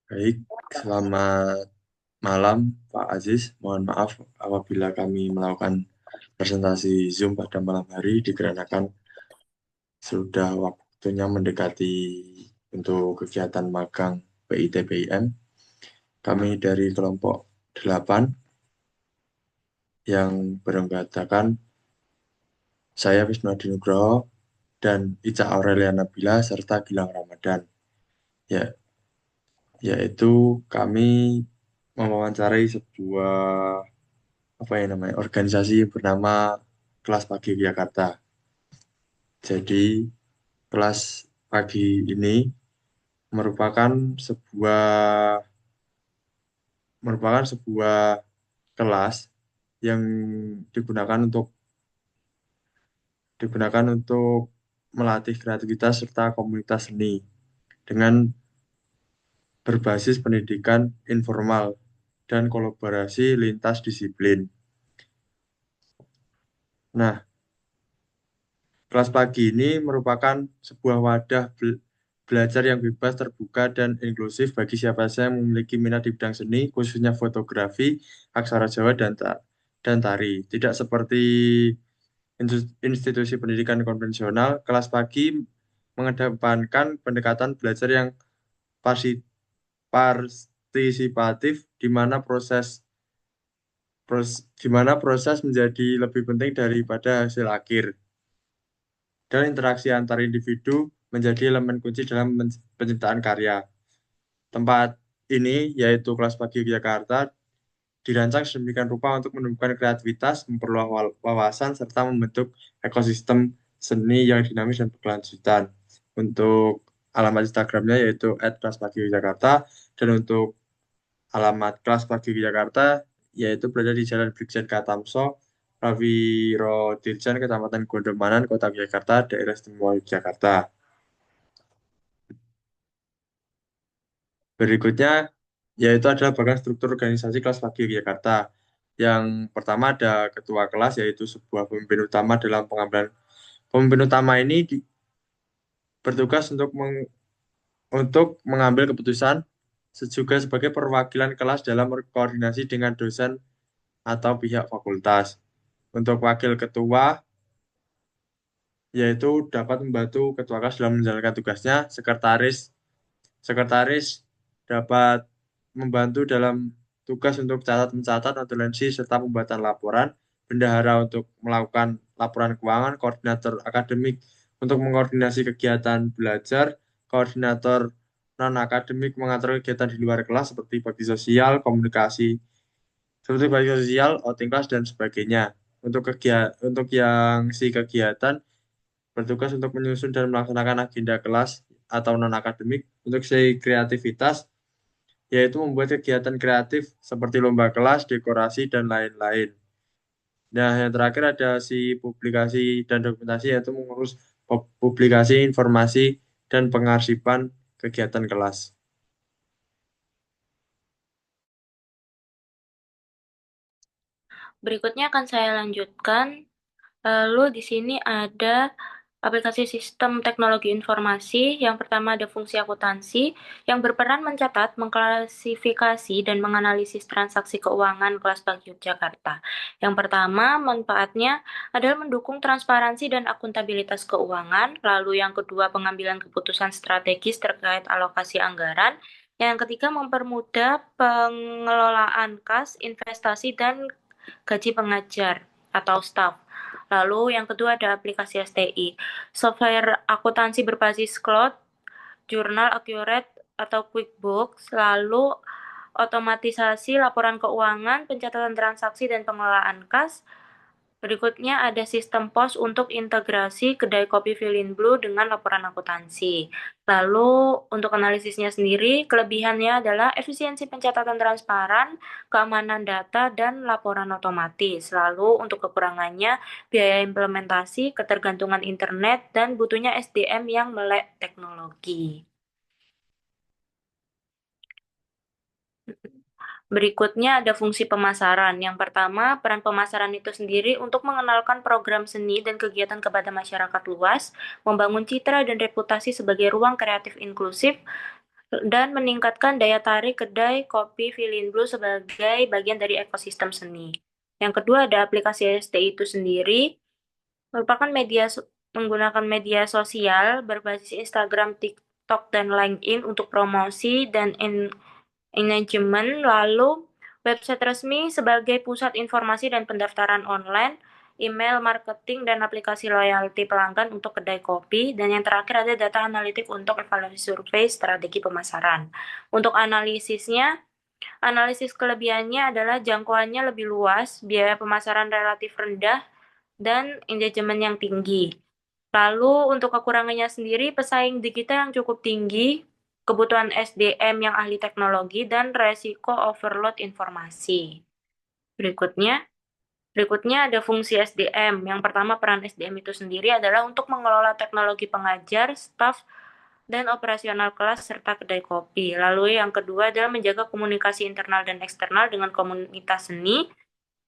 Baik, selamat malam Pak Aziz. Mohon maaf apabila kami melakukan presentasi Zoom pada malam hari dikarenakan sudah waktunya mendekati untuk kegiatan magang PITBIM. Kami dari kelompok 8 yang beranggotakan saya Wisnu Adi Nugroho dan Ica Aurelia Nabila serta Gilang Ramadan. Ya, yaitu kami mewawancarai sebuah organisasi bernama Kelas Pagi Jakarta. Jadi kelas pagi ini merupakan sebuah merupakan sebuah kelas yang digunakan untuk melatih kreativitas serta komunitas seni dengan berbasis pendidikan informal dan kolaborasi lintas disiplin. Nah, kelas pagi ini merupakan sebuah wadah belajar yang bebas, terbuka, dan inklusif bagi siapa saja yang memiliki minat di bidang seni, khususnya fotografi, aksara Jawa, dan tari. Tidak seperti institusi pendidikan konvensional, kelas pagi mengedepankan pendekatan belajar yang pasi- partisipatif, di mana proses menjadi lebih penting daripada hasil akhir dan interaksi antar individu menjadi elemen kunci dalam penciptaan karya. Tempat ini, yaitu Kelas Pagi Jakarta, dirancang sedemikian rupa untuk menumbuhkan kreativitas, memperluas wawasan, serta membentuk ekosistem seni yang dinamis dan berkelanjutan. Untuk alamat Instagramnya yaitu @kelaspagijakarta dan untuk alamat Kelas Pagi Jakarta yaitu berada di Jalan Brigjen Katamso, Prawiro Dirjan, Kecamatan Gondomanan, Kota Yogyakarta, Daerah Istimewa Yogyakarta. Berikutnya yaitu adalah bagian struktur organisasi Kelas Pagi Yogyakarta. Yang pertama ada ketua kelas yaitu sebuah pemimpin utama dalam pengambilan. Pemimpin utama ini bertugas untuk mengambil keputusan juga sebagai perwakilan kelas dalam koordinasi dengan dosen atau pihak fakultas. Untuk wakil ketua yaitu dapat membantu ketua kelas dalam menjalankan tugasnya. Sekretaris dapat membantu dalam tugas untuk catat mencatat notulensi serta pembuatan laporan. Bendahara untuk melakukan laporan keuangan, koordinator akademik untuk mengkoordinasi kegiatan belajar, koordinator non-akademik mengatur kegiatan di luar kelas seperti bakti sosial, komunikasi, seperti bakti sosial, outing kelas, dan sebagainya. Untuk yang si kegiatan bertugas untuk menyusun dan melaksanakan agenda kelas atau non-akademik. Untuk si kreativitas, yaitu membuat kegiatan kreatif seperti lomba kelas, dekorasi, dan lain-lain. Nah, yang terakhir ada si publikasi dan dokumentasi, yaitu mengurus publikasi, informasi, dan pengarsipan kegiatan kelas. Berikutnya akan saya lanjutkan. Lalu di sini ada aplikasi sistem teknologi informasi. Yang pertama ada fungsi akuntansi yang berperan mencatat, mengklasifikasi, dan menganalisis transaksi keuangan kelas Bank Yogyakarta. Yang pertama, manfaatnya adalah mendukung transparansi dan akuntabilitas keuangan. Lalu yang kedua, pengambilan keputusan strategis terkait alokasi anggaran. Yang ketiga, mempermudah pengelolaan kas, investasi, dan gaji pengajar atau staff. Lalu yang kedua ada aplikasi STI, software akuntansi berbasis cloud, jurnal Accurate atau QuickBooks, lalu otomatisasi laporan keuangan, pencatatan transaksi dan pengelolaan kas. Berikutnya ada sistem POS untuk integrasi kedai kopi Feeling Blue dengan laporan akuntansi. Lalu untuk analisisnya sendiri, kelebihannya adalah efisiensi pencatatan transparan, keamanan data, dan laporan otomatis. Lalu untuk kekurangannya, biaya implementasi, ketergantungan internet, dan butuhnya SDM yang melek teknologi. Berikutnya ada fungsi pemasaran. Yang pertama, peran pemasaran itu sendiri untuk mengenalkan program seni dan kegiatan kepada masyarakat luas, membangun citra dan reputasi sebagai ruang kreatif inklusif, dan meningkatkan daya tarik kedai kopi Feeling Blue sebagai bagian dari ekosistem seni. Yang kedua ada aplikasi STI itu sendiri, merupakan menggunakan media sosial berbasis Instagram, TikTok, dan LinkedIn untuk promosi dan engagement, lalu website resmi sebagai pusat informasi dan pendaftaran online, email marketing, dan aplikasi loyalty pelanggan untuk kedai kopi, dan yang terakhir ada data analitik untuk evaluasi survei strategi pemasaran. Untuk analisis kelebihannya adalah jangkauannya lebih luas, biaya pemasaran relatif rendah, dan engagement yang tinggi. Lalu untuk kekurangannya sendiri, pesaing digital yang cukup tinggi, kebutuhan SDM yang ahli teknologi, dan resiko overload informasi. Berikutnya, berikutnya ada fungsi SDM. Yang pertama, peran SDM itu sendiri adalah untuk mengelola teknologi pengajar, staf, dan operasional kelas serta kedai kopi. Lalu yang kedua adalah menjaga komunikasi internal dan eksternal dengan komunitas seni,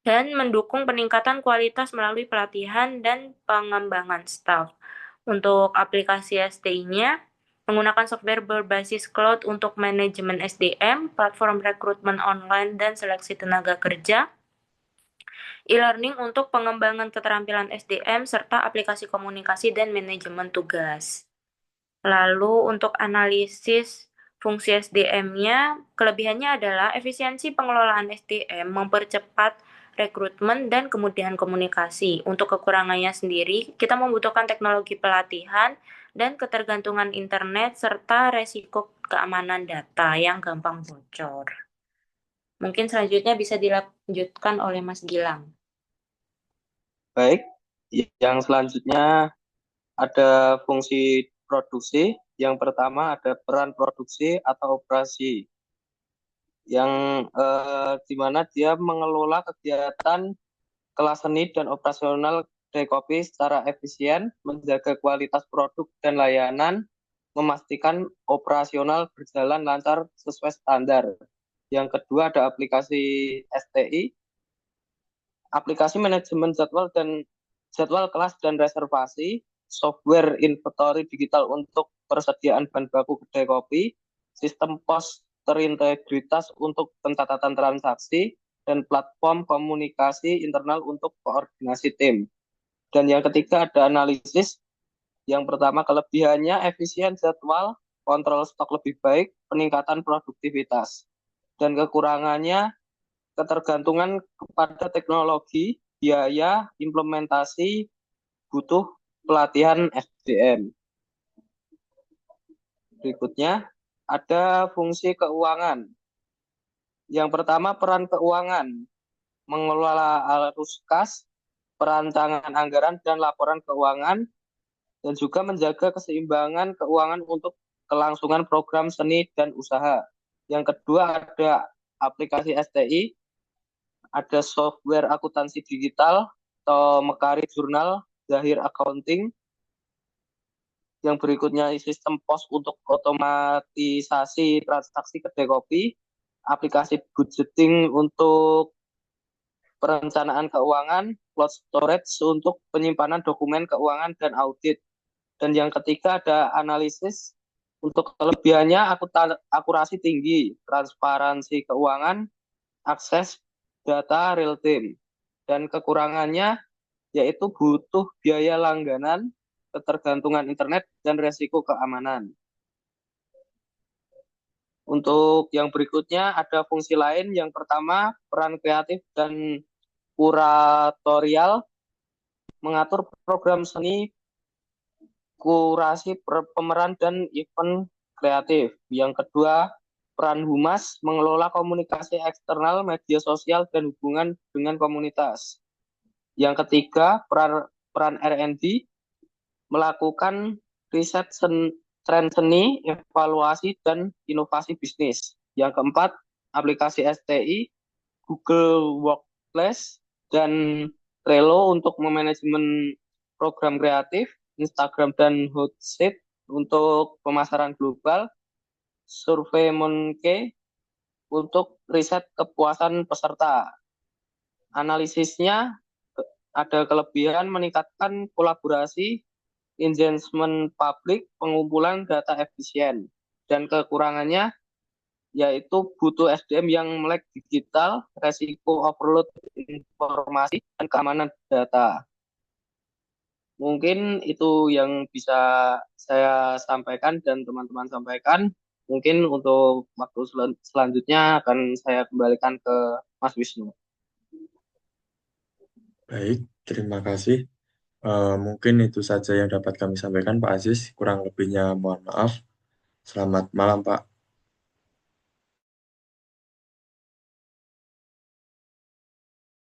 dan mendukung peningkatan kualitas melalui pelatihan dan pengembangan staf. Untuk aplikasi STI-nya, menggunakan software berbasis cloud untuk manajemen SDM, platform rekrutmen online dan seleksi tenaga kerja, e-learning untuk pengembangan keterampilan SDM, serta aplikasi komunikasi dan manajemen tugas. Lalu untuk analisis fungsi SDM-nya, kelebihannya adalah efisiensi pengelolaan SDM, mempercepat rekrutmen dan kemudahan komunikasi. Untuk kekurangannya sendiri, kita membutuhkan teknologi pelatihan dan ketergantungan internet serta resiko keamanan data yang gampang bocor. Mungkin selanjutnya bisa dilanjutkan oleh Mas Gilang. Baik, yang selanjutnya ada fungsi produksi. Yang pertama ada peran produksi atau operasi, yang di mana dia mengelola kegiatan kelas seni dan operasional kedai kopi secara efisien, menjaga kualitas produk dan layanan, memastikan operasional berjalan lancar sesuai standar. Yang kedua ada aplikasi STI, aplikasi manajemen jadwal kelas dan reservasi, software inventory digital untuk persediaan bahan baku kedai kopi, sistem pos terintegritas untuk pencatatan transaksi, dan platform komunikasi internal untuk koordinasi tim. Dan yang ketiga ada analisis. Yang pertama kelebihannya efisien jadwal, kontrol stok lebih baik, peningkatan produktivitas. Dan kekurangannya ketergantungan kepada teknologi, biaya, implementasi, butuh pelatihan SDM. Berikutnya ada fungsi keuangan. Yang pertama peran keuangan, mengelola arus kas, perancangan anggaran dan laporan keuangan, dan juga menjaga keseimbangan keuangan untuk kelangsungan program seni dan usaha. Yang kedua ada aplikasi STI, ada software akuntansi digital atau Mekari Jurnal, Zahir Accounting. Yang berikutnya sistem pos untuk otomatisasi transaksi kedai kopi, aplikasi budgeting untuk perencanaan keuangan, cloud storage untuk penyimpanan dokumen keuangan dan audit. Dan yang ketiga ada analisis. Untuk kelebihannya akurasi tinggi, transparansi keuangan, akses data real time. Dan kekurangannya yaitu butuh biaya langganan, ketergantungan internet, dan resiko keamanan. Untuk yang berikutnya ada fungsi lain. Yang pertama peran kreatif dan kuratorial, mengatur program seni, kurasi pemeran dan event kreatif. Yang kedua, peran humas, mengelola komunikasi eksternal, media sosial, dan hubungan dengan komunitas. Yang ketiga, peran R&D, melakukan riset tren seni, evaluasi, dan inovasi bisnis. Yang keempat, aplikasi STI, Google Workplace, dan Trello untuk memanajemen program kreatif, Instagram dan Hootsuite untuk pemasaran global, SurveyMonkey untuk riset kepuasan peserta. Analisisnya ada kelebihan meningkatkan kolaborasi, engagement publik, pengumpulan data efisien. Dan kekurangannya yaitu butuh SDM yang melek digital, resiko overload informasi, dan keamanan data. Mungkin itu yang bisa saya sampaikan dan teman-teman sampaikan. Mungkin untuk waktu selanjutnya akan saya kembalikan ke Mas Wisnu. Baik, terima kasih. Mungkin itu saja yang dapat kami sampaikan, Pak Aziz. Kurang lebihnya mohon maaf. Selamat malam, Pak.